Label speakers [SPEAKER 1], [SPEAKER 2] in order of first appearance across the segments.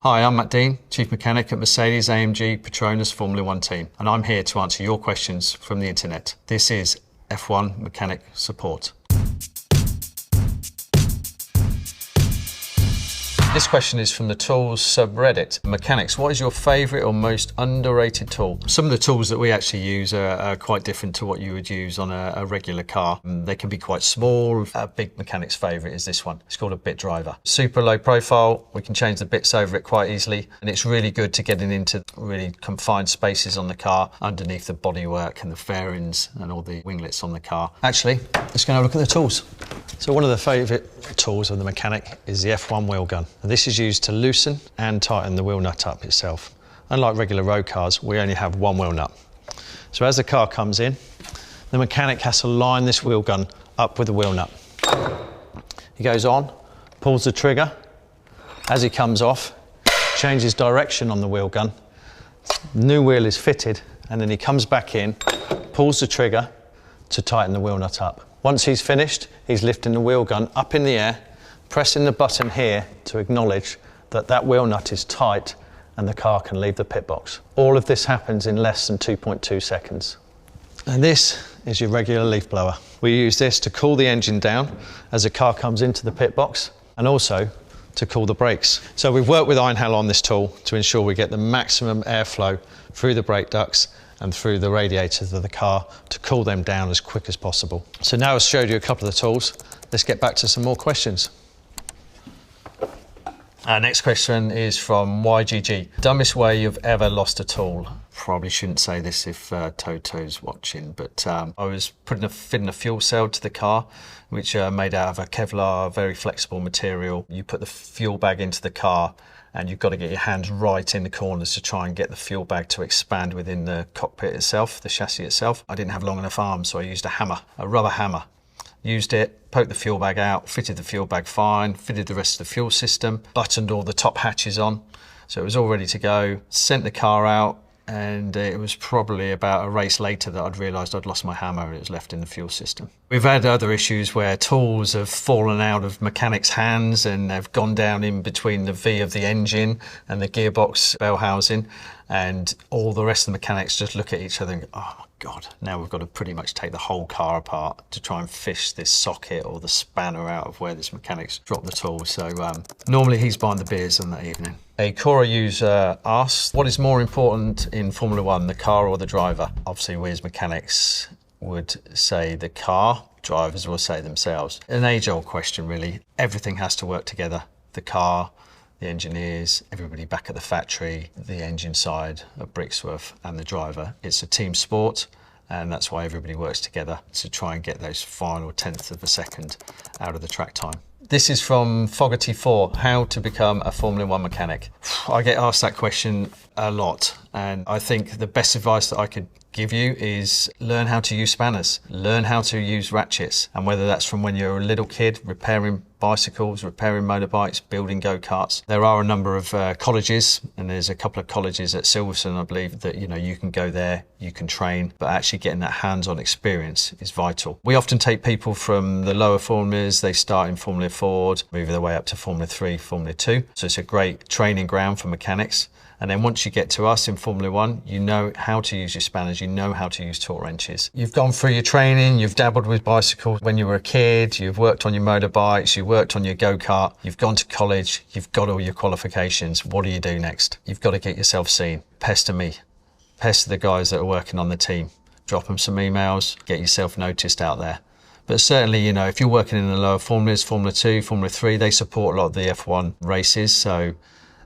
[SPEAKER 1] Hi, I'm Matt Deane, Chief Mechanic at Mercedes AMG Petronas Formula One team, and I'm here to answer your questions from the internet. This is F1 Mechanic Support. This question is from the Tools subreddit. Mechanics, what is your favourite or most underrated tool? Some of the tools that we actually use are quite different to what you would use on a regular car. They can be quite small. A big mechanic's favourite is this one. It's called a bit driver. Super low profile, we can change the bits over it quite easily, and it's really good to getting into really confined spaces on the car, underneath the bodywork and the fairings and all the winglets on the car. Actually, let's go and have a look at the tools. So one of the favourite tools of the mechanic is the F1 wheel gun. And this is used to loosen and tighten the wheel nut up itself. Unlike regular road cars, we only have one wheel nut. So as the car comes in, the mechanic has to line this wheel gun up with the wheel nut. He goes on, pulls the trigger. As he comes off, changes direction on the wheel gun. New wheel is fitted, and then he comes back in, pulls the trigger to tighten the wheel nut up. Once he's finished, he's lifting the wheel gun up in the air, pressing the button here to acknowledge that that wheel nut is tight and the car can leave the pit box. All of this happens in less than 2.2 seconds. And this is your regular leaf blower. We use this to cool the engine down as the car comes into the pit box, and also to cool the brakes. So we've worked with Einhell on this tool to ensure we get the maximum airflow through the brake ducts and through the radiators of the car to cool them down as quick as possible. So now I've showed you a couple of the tools. Let's get back to some more questions. Our next question is from YGG. Dumbest way you've ever lost a tool? Probably shouldn't say this if Toto's watching, but I was fitting a fuel cell to the car, which made out of a Kevlar, very flexible material. You put the fuel bag into the car, and you've got to get your hands right in the corners to try and get the fuel bag to expand within the cockpit itself, the chassis itself. I didn't have long enough arms, so I used a hammer, a rubber hammer. Used it, poked the fuel bag out, fitted the fuel bag fine, fitted the rest of the fuel system, buttoned all the top hatches on, so it was all ready to go. Sent the car out, and it was probably about a race later that I'd realised I'd lost my hammer and it was left in the fuel system. We've had other issues where tools have fallen out of mechanics' hands and they've gone down in between the V of the engine and the gearbox bell housing, and all the rest of the mechanics just look at each other and go, oh my God, now we've got to pretty much take the whole car apart to try and fish this socket or the spanner out of where this mechanic's dropped the tool. So normally he's buying the beers on that evening. A Cora user asks, what is more important in Formula One, the car or the driver? Obviously we as mechanics would say the car, drivers will say themselves. An age-old question really. Everything has to work together. The car, the engineers, everybody back at the factory, the engine side of Brixworth and the driver. It's a team sport, and that's why everybody works together to try and get those final tenths of a second out of the track time. This is from Fogarty4, how to become a Formula One mechanic. I get asked that question a lot, and I think the best advice that I could give you is learn how to use spanners, learn how to use ratchets, and whether that's from when you're a little kid repairing bicycles, repairing motorbikes, building go-karts. There are a number of colleges, and there's a couple of colleges at Silverstone, I believe, that you can go there, you can train, but actually getting that hands-on experience is vital. We often take people from the lower formulas, they start in Formula Ford, move their way up to Formula 3, Formula 2, so it's a great training ground for mechanics. And then once you get to us in Formula One, you know how to use your spanners, you know how to use torque wrenches. You've gone through your training, you've dabbled with bicycles when you were a kid, you've worked on your motorbikes, you worked on your go-kart, you've gone to college, you've got all your qualifications. What do you do next? You've got to get yourself seen. Pester me. Pester the guys that are working on the team. Drop them some emails, get yourself noticed out there. But certainly, if you're working in the lower formulas, Formula 2, Formula 3, they support a lot of the F1 races, so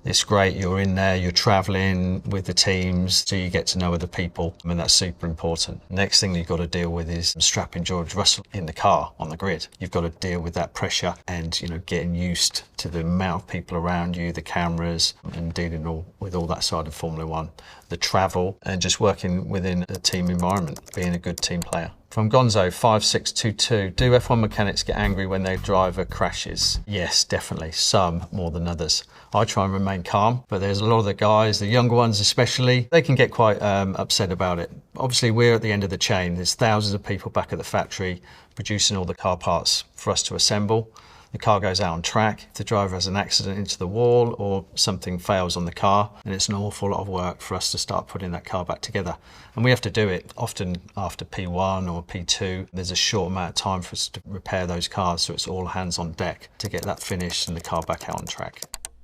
[SPEAKER 1] it's great, you're in there, you're travelling with the teams, so you get to know other people, and that's super important. Next thing you've got to deal with is strapping George Russell in the car, on the grid. You've got to deal with that pressure and, getting used to the amount of people around you, the cameras, and dealing with all that side of Formula One, the travel, and just working within a team environment, being a good team player. From Gonzo5622, do F1 mechanics get angry when their driver crashes? Yes, definitely, some more than others. I try and remain calm, but there's a lot of the guys, the younger ones especially, they can get quite upset about it. Obviously, we're at the end of the chain. There's thousands of people back at the factory producing all the car parts for us to assemble. the car goes out on track, if the driver has an accident into the wall or something fails on the car, then it's an awful lot of work for us to start putting that car back together. And we have to do it often after P1 or P2. There's a short amount of time for us to repair those cars, so it's all hands on deck to get that finished and the car back out on track.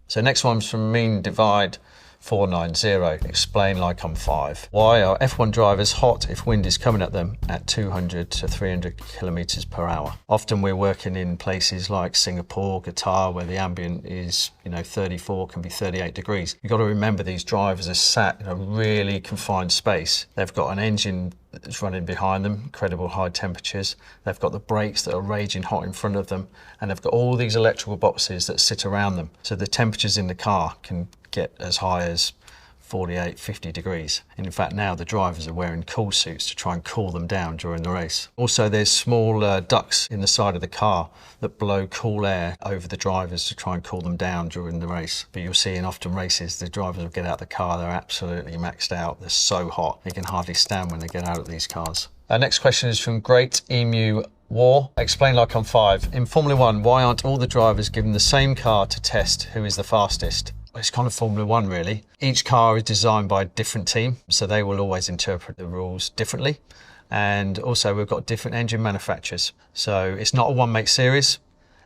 [SPEAKER 1] So next one's from Mean Divide 490. Explain like I'm 5. Why are F1 drivers hot if wind is coming at them at 200 to 300 kilometers per hour? Often we're working in places like Singapore, Qatar, where the ambient is, 34, can be 38 degrees. You've got to remember these drivers are sat in a really confined space. They've got an engine that's running behind them, incredible high temperatures. They've got the brakes that are raging hot in front of them, and they've got all these electrical boxes that sit around them. So the temperatures in the car can get as high as 48, 50 degrees. And in fact, now the drivers are wearing cool suits to try and cool them down during the race. Also, there's small ducts in the side of the car that blow cool air over the drivers to try and cool them down during the race. But you'll see in often races, the drivers will get out of the car, they're absolutely maxed out. They're so hot, they can hardly stand when they get out of these cars. Our next question is from Great Emu War. Explain like I'm 5. In Formula 1, why aren't all the drivers given the same car to test who is the fastest? It's kind of Formula 1 really. Each car is designed by a different team, so they will always interpret the rules differently. And also we've got different engine manufacturers. So it's not a one-make series.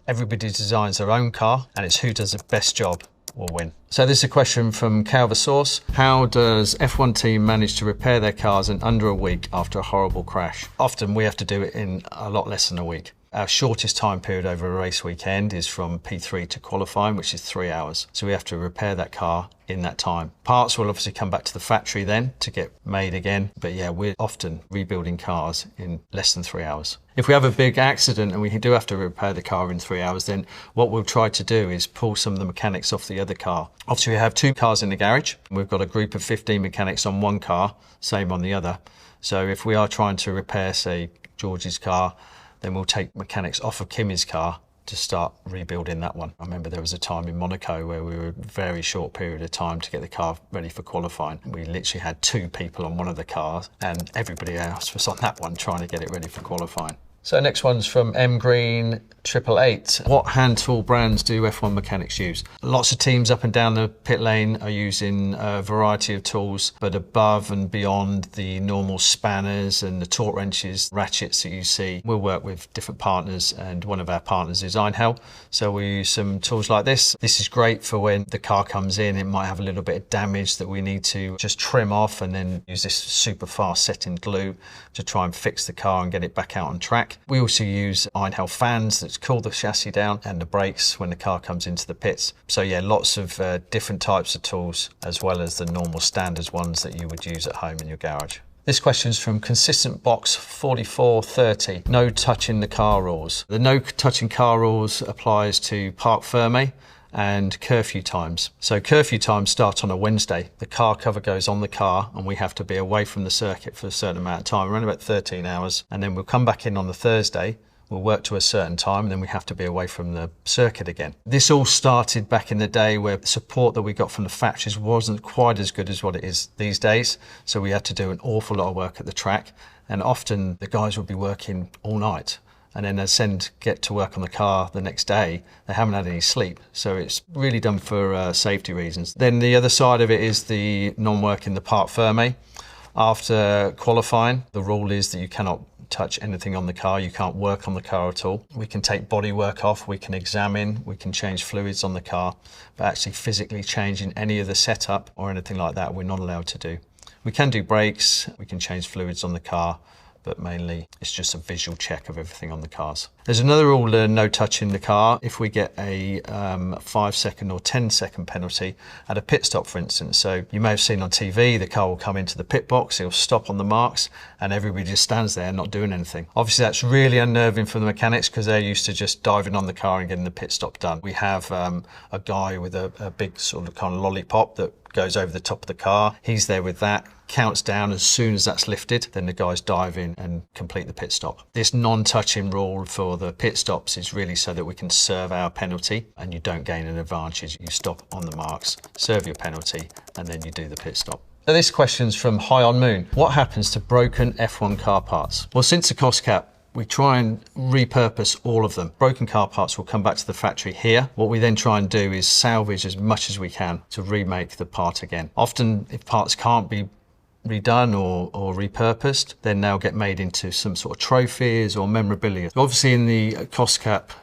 [SPEAKER 1] Everybody designs their own car, and it's who does the best job will win. So this is a question from Calvasource. How does F1 team manage to repair their cars in under a week after a horrible crash? Often we have to do it in a lot less than a week. Our shortest time period over a race weekend is from P3 to qualifying, which is 3 hours. So we have to repair that car in that time. Parts will obviously come back to the factory then to get made again. But yeah, we're often rebuilding cars in less than 3 hours. If we have a big accident and we do have to repair the car in 3 hours, then what we'll try to do is pull some of the mechanics off the other car. Obviously, we have 2 cars in the garage. We've got a group of 15 mechanics on one car, same on the other. So if we are trying to repair, say, George's car, then we'll take mechanics off of Kimmy's car to start rebuilding that one. I remember there was a time in Monaco where we were a very short period of time to get the car ready for qualifying. We literally had 2 people on one of the cars and everybody else was on that one trying to get it ready for qualifying. So next one's from M Green 888. What hand tool brands do F1 mechanics use? Lots of teams up and down the pit lane are using a variety of tools, but above and beyond the normal spanners and the torque wrenches, ratchets that you see, we'll work with different partners, and one of our partners is Einhell. So we use some tools like this. This is great for when the car comes in, it might have a little bit of damage that we need to just trim off, and then use this super fast setting glue to try and fix the car and get it back out on track. We also use Einhell fans that cool the chassis down, and the brakes when the car comes into the pits. So yeah, lots of different types of tools, as well as the normal standard ones that you would use at home in your garage. This question is from Consistent Box 4430. No touching the car rules. The no touching car rules applies to parc fermé and curfew times. So curfew times start on a Wednesday. The car cover goes on the car and we have to be away from the circuit for a certain amount of time, around about 13 hours. And then we'll come back in on the Thursday, we'll work to a certain time, and then we have to be away from the circuit again. This all started back in the day where the support that we got from the factories wasn't quite as good as what it is these days. So we had to do an awful lot of work at the track, and often the guys would be working all night. And then they get to work on the car the next day, they haven't had any sleep. So it's really done for safety reasons. Then the other side of it is the non-work in the parc fermé. After qualifying, the rule is that you cannot touch anything on the car, you can't work on the car at all. We can take body work off, we can examine, we can change fluids on the car, but actually physically changing any of the setup or anything like that, we're not allowed to do. We can do brakes, we can change fluids on the car, but mainly it's just a visual check of everything on the cars. There's another rule, no touching the car. If we get a 5-second or 10-second penalty at a pit stop, for instance. So you may have seen on TV, the car will come into the pit box, it'll stop on the marks, and everybody just stands there not doing anything. Obviously that's really unnerving for the mechanics because they're used to just diving on the car and getting the pit stop done. We have a guy with a big sort of kind of lollipop that goes over the top of the car. He's there with that, counts down. As soon as that's lifted, then the guys dive in and complete the pit stop. This non-touching rule for the pit stops is really so that we can serve our penalty and you don't gain an advantage. You stop on the marks, serve your penalty, and then you do the pit stop. Now this question's from High on Moon. What happens to broken F1 car parts? Well, since the cost cap We try and repurpose all of them. Broken car parts will come back to the factory here. What we then try and do is salvage as much as we can to remake the part again. Often, if parts can't be redone or repurposed, then they'll get made into some sort of trophies or memorabilia. Obviously, in the cost cap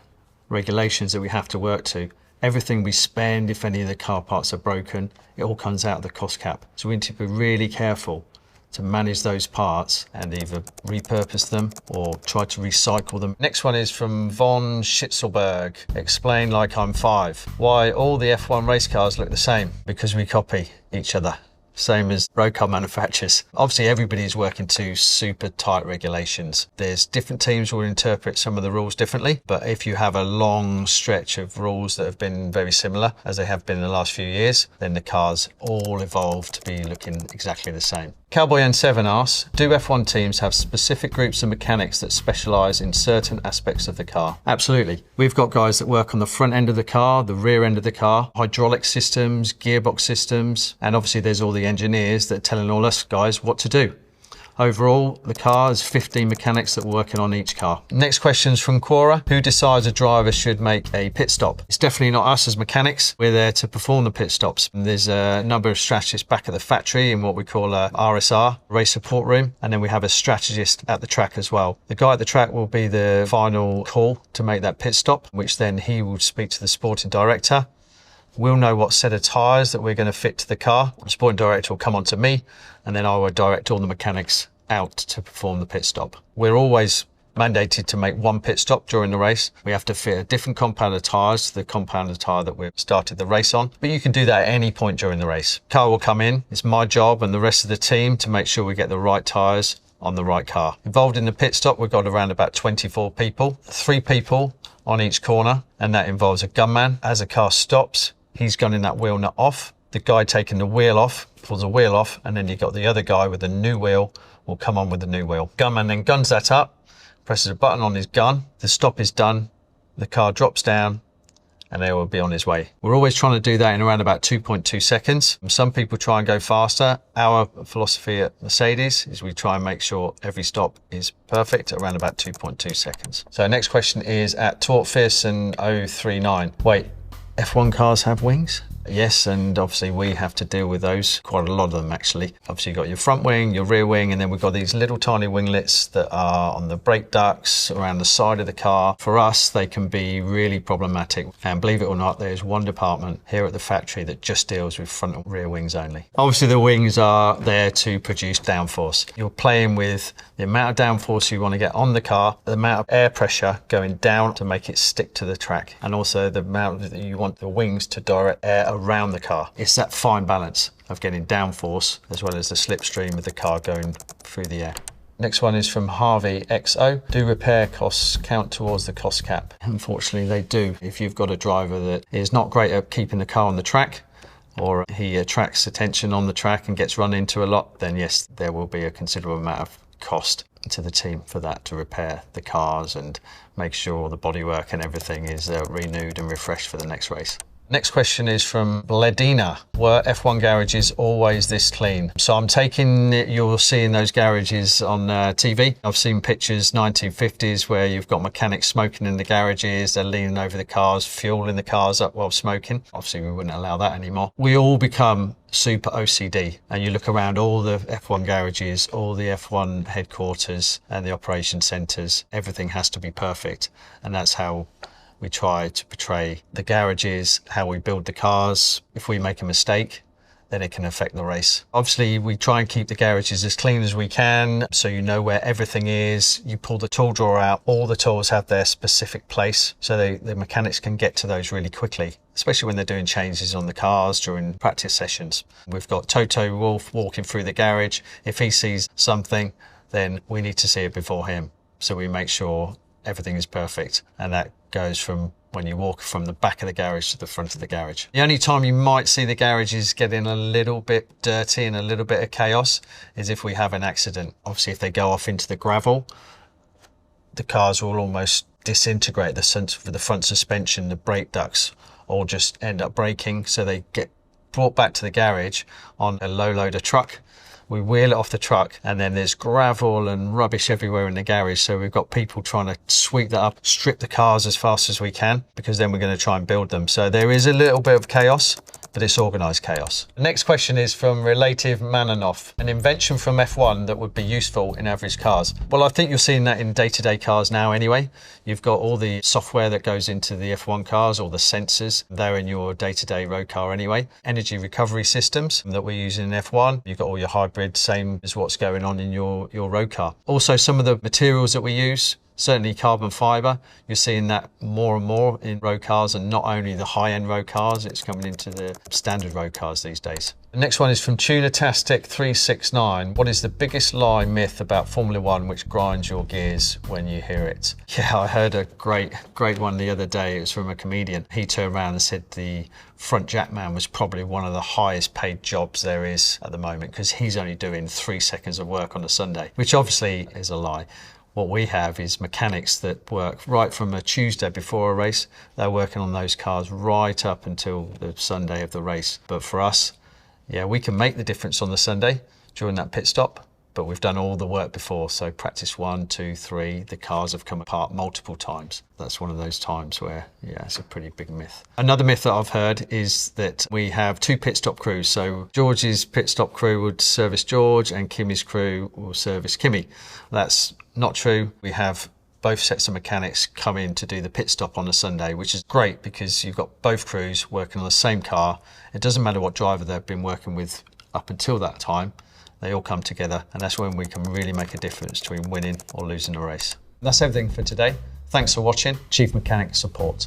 [SPEAKER 1] regulations that we have to work to, everything we spend, if any of the car parts are broken, it all comes out of the cost cap. So we need to be really careful to manage those parts and either repurpose them or try to recycle them. Next one is from Von Schitzelberg. Explain like I'm 5. Why all the F1 race cars look the same? Because we copy each other. Same as road car manufacturers. Obviously, everybody is working to super tight regulations. There's different teams will interpret some of the rules differently, but if you have a long stretch of rules that have been very similar, as they have been in the last few years, then the cars all evolve to be looking exactly the same. Cowboy N7 asks, do F1 teams have specific groups of mechanics that specialise in certain aspects of the car? Absolutely. We've got guys that work on the front end of the car, the rear end of the car, hydraulic systems, gearbox systems, and obviously there's all the engineers that are telling all us guys what to do. Overall, the car has 15 mechanics that are working on each car. Next question is from Quora. Who decides a driver should make a pit stop? It's definitely not us as mechanics. We're there to perform the pit stops. And there's a number of strategists back at the factory in what we call a RSR, race support room. And then we have a strategist at the track as well. The guy at the track will be the final call to make that pit stop, which then he will speak to the sporting director. We'll know what set of tyres that we're going to fit to the car. The sporting director will come on to me, and then I will direct all the mechanics out to perform the pit stop. We're always mandated to make one pit stop during the race. We have to fit a different compound of tyres to the compound of tyre that we've started the race on. But you can do that at any point during the race. Car will come in. It's my job and the rest of the team to make sure we get the right tyres on the right car. Involved in the pit stop, we've got around about 24 people, 3 people on each corner, and that involves a gunman. As a car stops, he's gunning that wheel nut off. The guy taking the wheel off pulls the wheel off, and then you've got the other guy with the new wheel will come on with the new wheel. Gunman then guns that up, presses a button on his gun. The stop is done. The car drops down, and they will be on his way. We're always trying to do that in around about 2.2 seconds. Some people try and go faster. Our philosophy at Mercedes is we try and make sure every stop is perfect at around about 2.2 seconds. So next question is at TortFearson039. Wait, F1 cars have wings? Yes, and obviously we have to deal with those, quite a lot of them actually. Obviously you've got your front wing, your rear wing, and then we've got these little tiny winglets that are on the brake ducts around the side of the car. For us, they can be really problematic. And believe it or not, there's one department here at the factory that just deals with front and rear wings only. Obviously the wings are there to produce downforce. You're playing with the amount of downforce you want to get on the car, the amount of air pressure going down to make it stick to the track, and also the amount that you want the wings to direct air around the car. It's that fine balance of getting downforce as well as the slipstream of the car going through the air. Next one is from Harvey XO. Do repair costs count towards the cost cap? Unfortunately, they do. If you've got a driver that is not great at keeping the car on the track, or he attracts attention on the track and gets run into a lot, then yes, there will be a considerable amount of cost to the team for that, to repair the cars and make sure the bodywork and everything is renewed and refreshed for the next race. Next question is from Deane. Were F1 garages always this clean? So I'm taking it you're seeing those garages on TV. I've seen pictures 1950s where you've got mechanics smoking in the garages, they're leaning over the cars, fueling the cars up while smoking. Obviously we wouldn't allow that anymore. We all become super OCD, and you look around all the F1 garages, all the F1 headquarters and the operation centres, everything has to be perfect, and that's how we try to portray the garages, how we build the cars. If we make a mistake, then it can affect the race. Obviously, we try and keep the garages as clean as we can, so you know where everything is. You pull the tool drawer out, all the tools have their specific place, so the mechanics can get to those really quickly, especially when they're doing changes on the cars during practice sessions. We've got Toto Wolff walking through the garage. If he sees something, then we need to see it before him. So we make sure everything is perfect, and that goes from when you walk from the back of the garage to the front of the garage. The only time you might see the garages getting a little bit dirty and a little bit of chaos is if we have an accident. Obviously, if they go off into the gravel, the cars will almost disintegrate. The front suspension, the brake ducts all just end up breaking, so they get brought back to the garage on a low loader truck. We wheel it off the truck, and then there's gravel and rubbish everywhere in the garage. So we've got people trying to sweep that up, strip the cars as fast as we can, because then we're going to try and build them. So there is a little bit of chaos, but it's organised chaos. The next question is from Relative Mananoff. An invention from F1 that would be useful in average cars. Well, I think you're seeing that in day-to-day cars now anyway. You've got all the software that goes into the F1 cars, all the sensors. They're in your day-to-day road car anyway. Energy recovery systems that we use in F1. You've got all your hybrid, same as what's going on in your road car. Also, some of the materials that we use, certainly carbon fibre, you're seeing that more and more in road cars, and not only the high-end road cars, it's coming into the standard road cars these days. The next one is from Tunatastic 369. What is the biggest lie, myth about Formula One which grinds your gears when you hear it? Yeah, I heard a great one the other day. It was from a comedian. He turned around and said the front jack man was probably one of the highest paid jobs there is at the moment, because he's only doing 3 seconds of work on a Sunday, which obviously is a lie. What we have is mechanics that work right from a Tuesday before a race. They're working on those cars right up until the Sunday of the race. But for us, yeah, we can make the difference on the Sunday during that pit stop, but we've done all the work before. So practice 1, 2, 3, the cars have come apart multiple times. That's one of those times where, yeah, it's a pretty big myth. Another myth that I've heard is that we have 2 pit stop crews. So George's pit stop crew would service George and Kimmy's crew will service Kimmy. That's not true. We have both sets of mechanics come in to do the pit stop on a Sunday, which is great because you've got both crews working on the same car. It doesn't matter what driver they've been working with up until that time. They all come together, and that's when we can really make a difference between winning or losing a race. That's everything for today. Thanks for watching. Chief Mechanic Support.